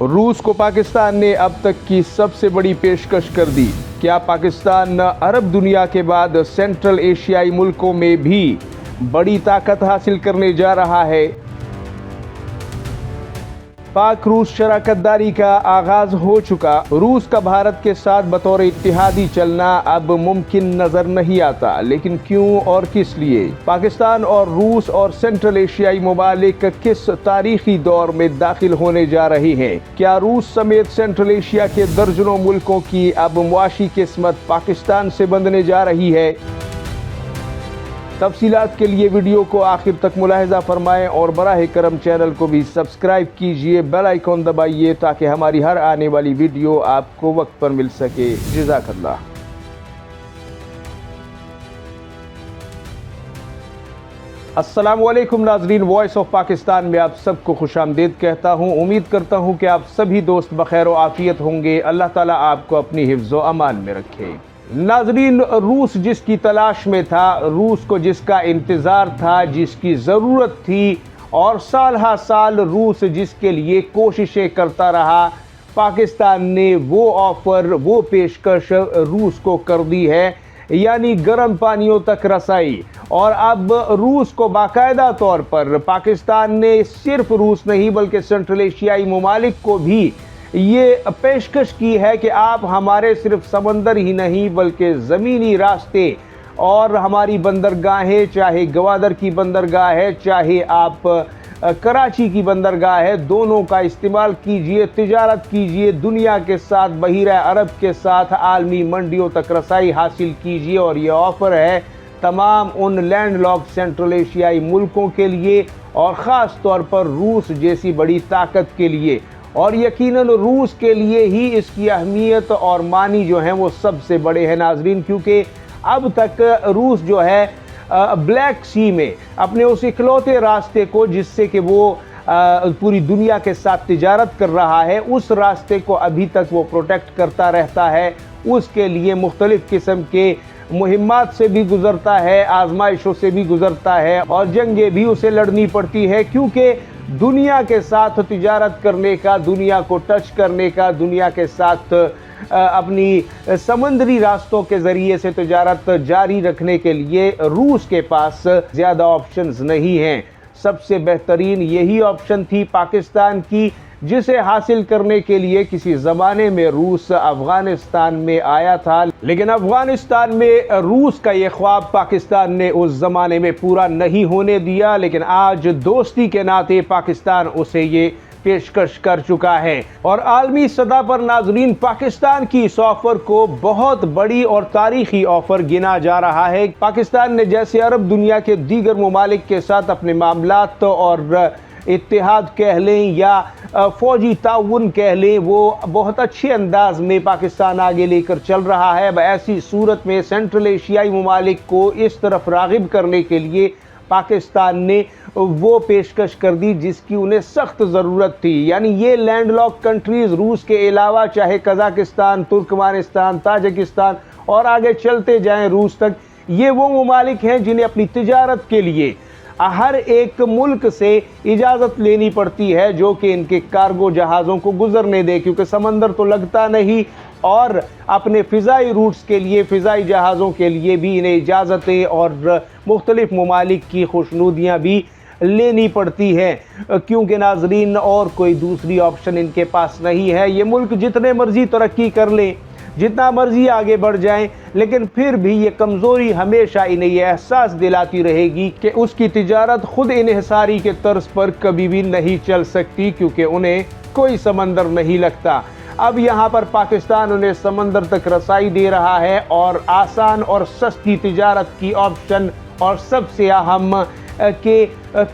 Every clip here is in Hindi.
रूस को पाकिस्तान ने अब तक की सबसे बड़ी पेशकश कर दी। क्या पाकिस्तान अरब दुनिया के बाद सेंट्रल एशियाई मुल्कों में भी बड़ी ताकत हासिल करने जा रहा है? पाक रूस शराकतदारी का आगाज हो चुका। रूस का भारत के साथ बतौर इत्तेहादी चलना अब मुमकिन नजर नहीं आता, लेकिन क्यों और किस लिए? पाकिस्तान और रूस और सेंट्रल एशियाई ममालिक किस तारीखी दौर में दाखिल होने जा रही हैं? क्या रूस समेत सेंट्रल एशिया के दर्जनों मुल्कों की अब मुआशी किस्मत पाकिस्तान से बंधने जा रही है? तफसीलात के लिए वीडियो को आखिर तक मुलाहिजा फरमाएं और बराह करम चैनल को भी सब्सक्राइब कीजिए, बेल आइकॉन दबाइए ताकि हमारी हर आने वाली वीडियो आपको वक्त पर मिल सके। जज़ाकल्लाह। अस्सलाम वालेकुम नाजरीन, वॉइस ऑफ पाकिस्तान में आप सबको खुशामदीद कहता हूँ। उम्मीद करता हूँ कि आप सभी दोस्त बखैर व आफियत होंगे। अल्लाह ताला आपको अपनी हिफ्ज़ व अमान में रखे। नाजरीन, रूस जिसकी तलाश में था, रूस को जिसका इंतज़ार था, जिसकी ज़रूरत थी और साल हा साल रूस जिसके लिए कोशिशें करता रहा, पाकिस्तान ने वो ऑफ़र, वो पेशकश रूस को कर दी है, यानी गर्म पानियों तक रसाई। और अब रूस को बाकायदा तौर पर पाकिस्तान ने सिर्फ रूस नहीं बल्कि सेंट्रल एशियाई ममालिक को भी ये पेशकश की है कि आप हमारे सिर्फ समंदर ही नहीं बल्कि ज़मीनी रास्ते और हमारी बंदरगाहें, चाहे गवादर की बंदरगाह है, चाहे आप कराची की बंदरगाह है, दोनों का इस्तेमाल कीजिए, तिजारत कीजिए, दुनिया के साथ, बहीरा अरब के साथ आलमी मंडियों तक रसाई हासिल कीजिए। और ये ऑफ़र है तमाम उन लैंडलॉक सेंट्रल एशियाई मुल्कों के लिए और ख़ास तौर पर रूस जैसी बड़ी ताकत के लिए। और यकीनन रूस के लिए ही इसकी अहमियत और मानी जो है वो सबसे बड़े हैं नाजरीन, क्योंकि अब तक रूस जो है ब्लैक सी में अपने उस इकलौते रास्ते को, जिससे कि वो पूरी दुनिया के साथ तिजारत कर रहा है, उस रास्ते को अभी तक वो प्रोटेक्ट करता रहता है। उसके लिए मुख्तलिफ़ किस्म के मुहिम्मात से भी गुज़रता है, आजमाइशों से भी गुज़रता है और जंगें भी उसे लड़नी पड़ती है, क्योंकि दुनिया के साथ तिजारत करने का, दुनिया को टच करने का, दुनिया के साथ अपनी समुद्री रास्तों के ज़रिए से तिजारत जारी रखने के लिए रूस के पास ज़्यादा ऑप्शंस नहीं हैं। सबसे बेहतरीन यही ऑप्शन थी पाकिस्तान की, जिसे हासिल करने के लिए किसी ज़माने में रूस अफ़गानिस्तान में आया था, लेकिन अफ़गानिस्तान में रूस का ये ख्वाब पाकिस्तान ने उस ज़माने में पूरा नहीं होने दिया। लेकिन आज दोस्ती के नाते पाकिस्तान उसे ये पेशकश कर चुका है और आलमी सतह पर नाजरीन पाकिस्तान की इस ऑफ़र को बहुत बड़ी और तारीखी ऑफ़र गिना जा रहा है। पाकिस्तान ने जैसे अरब दुनिया के दीगर ममालिक के साथ अपने मामलात और इत्तेहाद कह लें या फ़ौजी ताउन कह लें, वो बहुत अच्छे अंदाज में पाकिस्तान आगे लेकर चल रहा है। अब ऐसी सूरत में सेंट्रल एशियाई ममालिक को इस तरफ राग़िब करने के लिए पाकिस्तान ने वो पेशकश कर दी जिसकी उन्हें सख्त ज़रूरत थी। यानी ये लैंडलॉक कंट्रीज़ रूस के अलावा चाहे कज़ाकिस्तान, तुर्कमानिस्तान, ताजिकिस्तान और आगे चलते जाएं रूस तक, ये वो ममालिक हैं जिन्हें अपनी तिजारत के लिए हर एक मुल्क से इजाज़त लेनी पड़ती है जो कि इनके कार्गो जहाज़ों को गुजरने दे, क्योंकि समंदर तो लगता नहीं और अपने फ़िज़ाई रूट्स के लिए, फ़िज़ाई जहाज़ों के लिए भी इन्हें इजाज़तें और मुख्तलिफ़ ममालिक की खुशनुदियाँ भी लेनी पड़ती हैं, क्योंकि नाजरीन और कोई दूसरी ऑप्शन इनके पास नहीं है। ये मुल्क जितने मर्ज़ी तरक्की कर लें, जितना मर्जी आगे बढ़ जाएं, लेकिन फिर भी ये कमज़ोरी हमेशा इन्हें यह एहसास दिलाती रहेगी कि उसकी तिजारत खुद इन्हिसारी के तर्ज पर कभी भी नहीं चल सकती, क्योंकि उन्हें कोई समंदर नहीं लगता। अब यहाँ पर पाकिस्तान उन्हें समंदर तक रसाई दे रहा है और आसान और सस्ती तिजारत की ऑप्शन और सबसे अहम के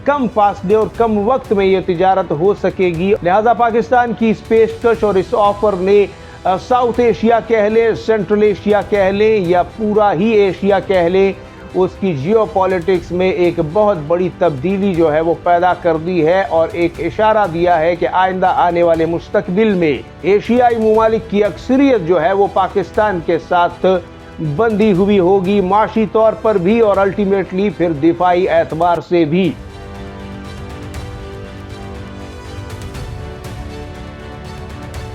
कम फासले और कम वक्त में ये तिजारत हो सकेगी। लिहाजा पाकिस्तान की इस पेशकश और इस ऑफ़र ने साउथ एशिया कह लें, सेंट्रल एशिया कह लें या पूरा ही एशिया कह लें, उसकी जियोपॉलिटिक्स में एक बहुत बड़ी तब्दीली जो है वो पैदा कर दी है और एक इशारा दिया है कि आइंदा आने वाले मुस्तकबिल में एशियाई ममालिक की अक्सरियत जो है वो पाकिस्तान के साथ बंधी हुई होगी, माशी तौर पर भी और अल्टीमेटली फिर दिफाई एतबार से भी।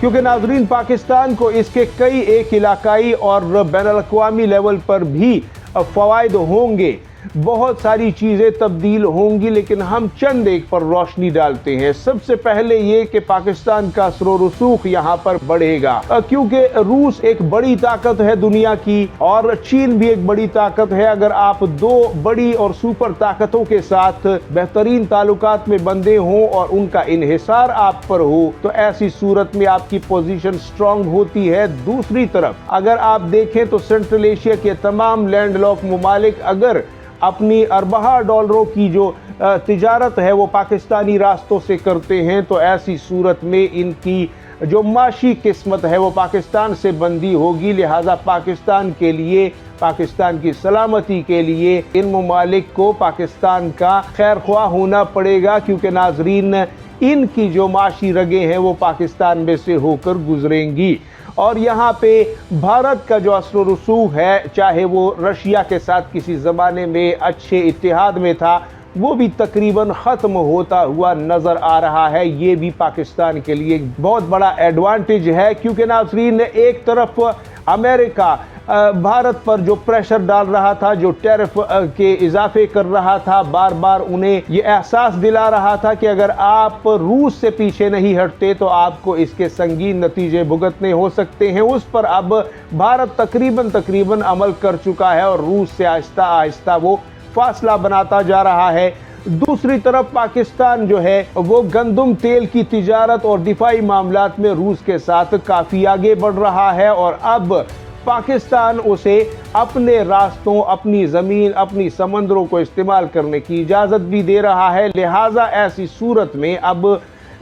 क्योंकि नाजरीन पाकिस्तान को इसके कई एक इलाकाई और बैनुल-अक़वामी लेवल पर भी फ़वाइद होंगे, बहुत सारी चीज़ें तब्दील होंगी, लेकिन हम चंद एक पर रोशनी डालते हैं। सबसे पहले ये कि पाकिस्तान का असर रसूख यहाँ पर बढ़ेगा, क्योंकि रूस एक बड़ी ताकत है दुनिया की और चीन भी एक बड़ी ताकत है। अगर आप दो बड़ी और सुपर ताकतों के साथ बेहतरीन ताल्लुकात में बंधे हों और उनका इन्हिसार आप पर हो, तो ऐसी सूरत में आपकी पोजीशन स्ट्रांग होती है। दूसरी तरफ अगर आप देखें तो सेंट्रल एशिया के तमाम लैंडलॉक ममालिक अगर अपनी अरबा डॉलरों की जो तिजारत है वो पाकिस्तानी रास्तों से करते हैं, तो ऐसी सूरत में इनकी जो माशी किस्मत है वो पाकिस्तान से बंदी होगी। लिहाजा पाकिस्तान के लिए, पाकिस्तान की सलामती के लिए इन ममालिक को पाकिस्तान का खैर ख्वाह होना पड़ेगा, क्योंकि नाजरीन इनकी जो माशी रगें हैं वो पाकिस्तान में से होकर गुजरेंगी। और यहाँ पे भारत का जो असर रसूख है, चाहे वो रशिया के साथ किसी ज़माने में अच्छे इत्तेहाद में था, वो भी तकरीबन ख़त्म होता हुआ नज़र आ रहा है। ये भी पाकिस्तान के लिए बहुत बड़ा एडवांटेज है, क्योंकि नाज़रीन एक तरफ अमेरिका भारत पर जो प्रेशर डाल रहा था, जो टैरिफ के इजाफे कर रहा था, बार बार उन्हें ये एहसास दिला रहा था कि अगर आप रूस से पीछे नहीं हटते तो आपको इसके संगीन नतीजे भुगतने हो सकते हैं। उस पर अब भारत तकरीबन अमल कर चुका है और रूस से आहिस्ता आहिस्ता वो फासला बनाता जा रहा है। दूसरी तरफ पाकिस्तान जो है वो गंदम तेल की तिजारत और दिफाई मामलात में रूस के साथ काफ़ी आगे बढ़ रहा है और अब पाकिस्तान उसे अपने रास्तों, अपनी ज़मीन, अपनी समंदरों को इस्तेमाल करने की इजाज़त भी दे रहा है। लिहाजा ऐसी सूरत में अब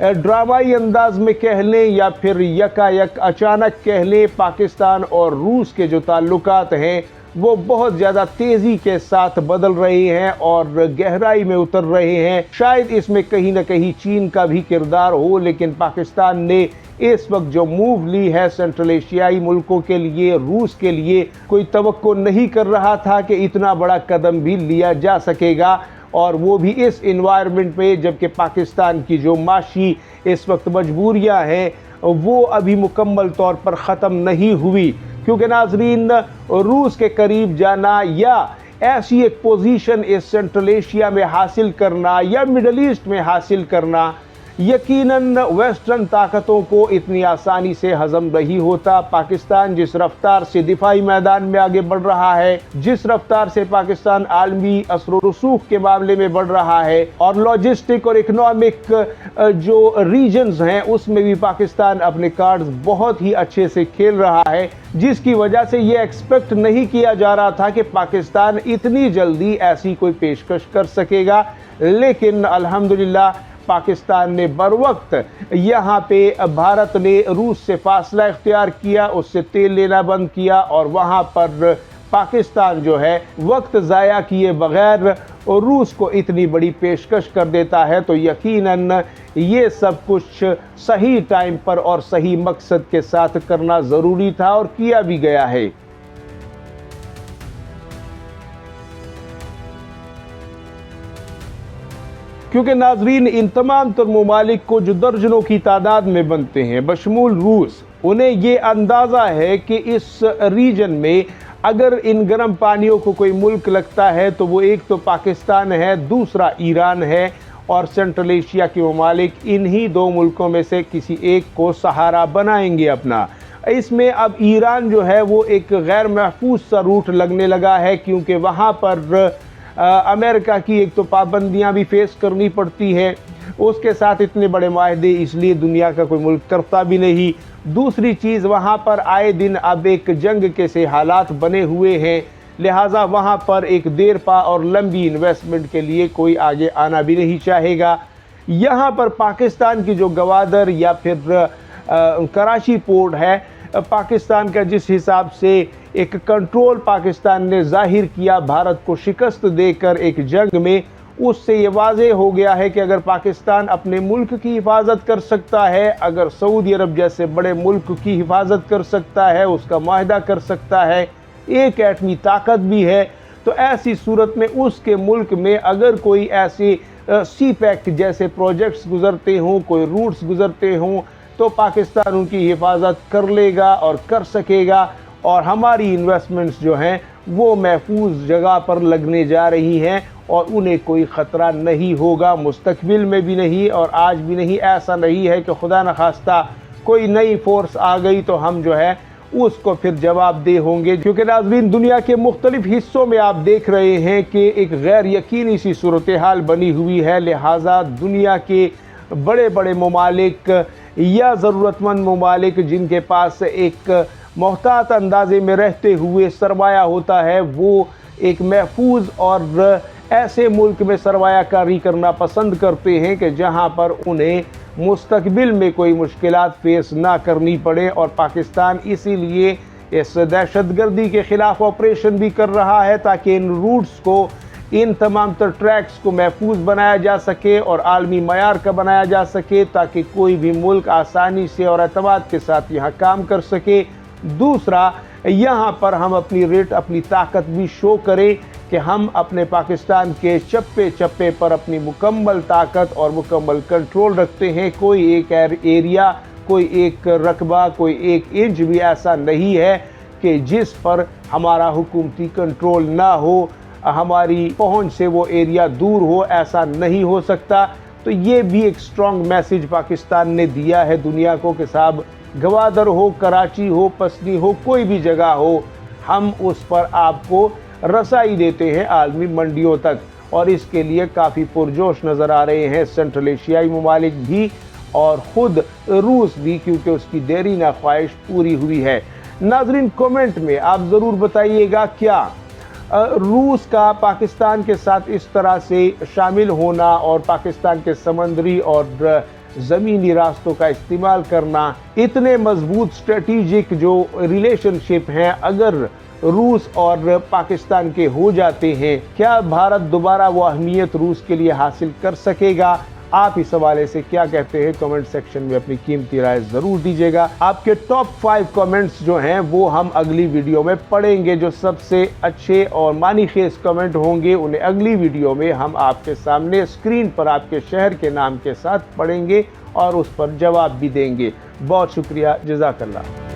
ड्रामाई अंदाज में कह लें या फिर यकायक अचानक कह लें, पाकिस्तान और रूस के जो ताल्लुकात हैं वो बहुत ज़्यादा तेज़ी के साथ बदल रहे हैं और गहराई में उतर रहे हैं। शायद इसमें कहीं ना कहीं चीन का भी किरदार हो, लेकिन पाकिस्तान ने इस वक्त जो मूव ली है सेंट्रल एशियाई मुल्कों के लिए, रूस के लिए, कोई तवक्को नहीं कर रहा था कि इतना बड़ा कदम भी लिया जा सकेगा, और वो भी इस इन्वायरमेंट में जबकि पाकिस्तान की जो माशी इस वक्त मजबूरियां हैं वो अभी मुकम्मल तौर पर ख़त्म नहीं हुई। क्योंकि नाजरीन रूस के करीब जाना या ऐसी एक पोजीशन इस सेंट्रल एशिया में हासिल करना या मिडल ईस्ट में हासिल करना यकीनन वेस्टर्न ताकतों को इतनी आसानी से हजम नहीं होता। पाकिस्तान जिस रफ्तार से दिफाई मैदान में आगे बढ़ रहा है, जिस रफ्तार से पाकिस्तान आलमी असर रसूख के मामले में बढ़ रहा है और लॉजिस्टिक और इकोनॉमिक जो रीजन्स हैं उसमें भी पाकिस्तान अपने कार्ड्स बहुत ही अच्छे से खेल रहा है, जिसकी वजह से ये एक्सपेक्ट नहीं किया जा रहा था कि पाकिस्तान इतनी जल्दी ऐसी कोई पेशकश कर सकेगा। लेकिन अल्हम्दुलिल्लाह पाकिस्तान ने बर वक्त यहाँ पे भारत ने रूस से फासला इख्तियार किया, उससे तेल लेना बंद किया और वहाँ पर पाकिस्तान जो है वक्त ज़ाया किए बगैर रूस को इतनी बड़ी पेशकश कर देता है। तो यकीनन ये सब कुछ सही टाइम पर और सही मकसद के साथ करना ज़रूरी था और किया भी गया है। क्योंकि नाजरीन इन तमाम तर ममालिक को जो दर्जनों की तादाद में बनते हैं बशमूल रूस, उन्हें ये अंदाज़ा है कि इस रीजन में अगर इन गर्म पानियों को कोई मुल्क लगता है तो वो एक तो पाकिस्तान है, दूसरा ईरान है और सेंट्रल एशिया के ममालिक इन्हीं दो मुल्कों में से किसी एक को सहारा बनाएंगे अपना। इसमें अब ईरान जो है वो एक गैर महफूज सा रूट लगने लगा है, क्योंकि वहाँ पर अमेरिका की एक तो पाबंदियां भी फेस करनी पड़ती है, उसके साथ इतने बड़े माहदे इसलिए दुनिया का कोई मुल्क करता भी नहीं। दूसरी चीज़ वहाँ पर आए दिन अब एक जंग के से हालात बने हुए हैं, लिहाजा वहाँ पर एक देर पा और लंबी इन्वेस्टमेंट के लिए कोई आगे आना भी नहीं चाहेगा। यहाँ पर पाकिस्तान की जो गवादर या फिर कराची पोर्ट है, पाकिस्तान का जिस हिसाब से एक कंट्रोल पाकिस्तान ने जाहिर किया भारत को शिकस्त देकर एक जंग में, उससे ये वाज़ेह हो गया है कि अगर पाकिस्तान अपने मुल्क की हिफाजत कर सकता है, अगर सऊदी अरब जैसे बड़े मुल्क की हिफाजत कर सकता है, उसका माहिदा कर सकता है, एक एटमी ताकत भी है, तो ऐसी सूरत में उसके मुल्क में अगर कोई ऐसे सी पैक्ट जैसे प्रोजेक्ट्स गुजरते हों, कोई रूट्स गुजरते हों, तो पाकिस्तान उनकी हिफाजत कर लेगा और कर सकेगा, और हमारी इन्वेस्टमेंट्स जो हैं वो महफूज जगह पर लगने जा रही हैं और उन्हें कोई ख़तरा नहीं होगा, मुस्तकबिल में भी नहीं और आज भी नहीं। ऐसा नहीं है कि खुदा न खास्ता कोई नई फोर्स आ गई तो हम जो है उसको फिर जवाबदेह होंगे, क्योंकि नाज़रीन दुनिया के मुख्तलिफ हिस्सों में आप देख रहे हैं कि एक गैर यकीनी सी सूरत हाल बनी हुई है। लिहाजा दुनिया के बड़े बड़े ममालिक या ज़रूरतमंद ममालिक जिनके पास एक मोहतात अंदाजे में रहते हुए सरमाया होता है, वो एक महफूज और ऐसे मुल्क में सरमायाकारी करना पसंद करते हैं कि जहां पर उन्हें मुस्तकबिल में कोई मुश्किलात फेस ना करनी पड़े। और पाकिस्तान इसीलिए इस दहशतगर्दी के ख़िलाफ़ ऑपरेशन भी कर रहा है ताकि इन रूट्स को, इन तमाम तर ट्रैक्स को महफूज बनाया जा सके और आलमी मयार का बनाया जा सके, ताकि कोई भी मुल्क आसानी से और एतमाद के साथ यहाँ काम कर सके। दूसरा, यहाँ पर हम अपनी ताकत भी शो करें कि हम अपने पाकिस्तान के चप्पे चप्पे पर अपनी मुकम्मल ताकत और मुकम्मल कंट्रोल रखते हैं। कोई एक एरिया, कोई एक रकबा, कोई एक इंच भी ऐसा नहीं है कि जिस पर हमारा हुकूमती कंट्रोल ना हो, हमारी पहुंच से वो एरिया दूर हो, ऐसा नहीं हो सकता। तो ये भी एक स्ट्रॉन्ग मैसेज पाकिस्तान ने दिया है दुनिया को कि साहब गवादर हो, कराची हो, पसनी हो, कोई भी जगह हो, हम उस पर आपको रसाई देते हैं आलमी मंडियों तक। और इसके लिए काफ़ी पुरजोश नज़र आ रहे हैं सेंट्रल एशियाई ममालिक भी और ख़ुद रूस भी, क्योंकि उसकी देरीना ख्वाहिश पूरी हुई है। नाजरीन कमेंट में आप ज़रूर बताइएगा क्या रूस का पाकिस्तान के साथ इस तरह से शामिल होना और पाकिस्तान के समंदरी और ज़मीनी रास्तों का इस्तेमाल करना, इतने मजबूत स्ट्रेटिजिक जो रिलेशनशिप हैं अगर रूस और पाकिस्तान के हो जाते हैं, क्या भारत दोबारा वो अहमियत रूस के लिए हासिल कर सकेगा? आप इस हवाले से क्या कहते हैं? कमेंट सेक्शन में अपनी कीमती राय ज़रूर दीजिएगा। आपके टॉप 5 कमेंट्स जो हैं वो हम अगली वीडियो में पढ़ेंगे। जो सबसे अच्छे और मानीखेज कमेंट होंगे उन्हें अगली वीडियो में हम आपके सामने स्क्रीन पर आपके शहर के नाम के साथ पढ़ेंगे और उस पर जवाब भी देंगे। बहुत शुक्रिया, जज़ाकल्लाह।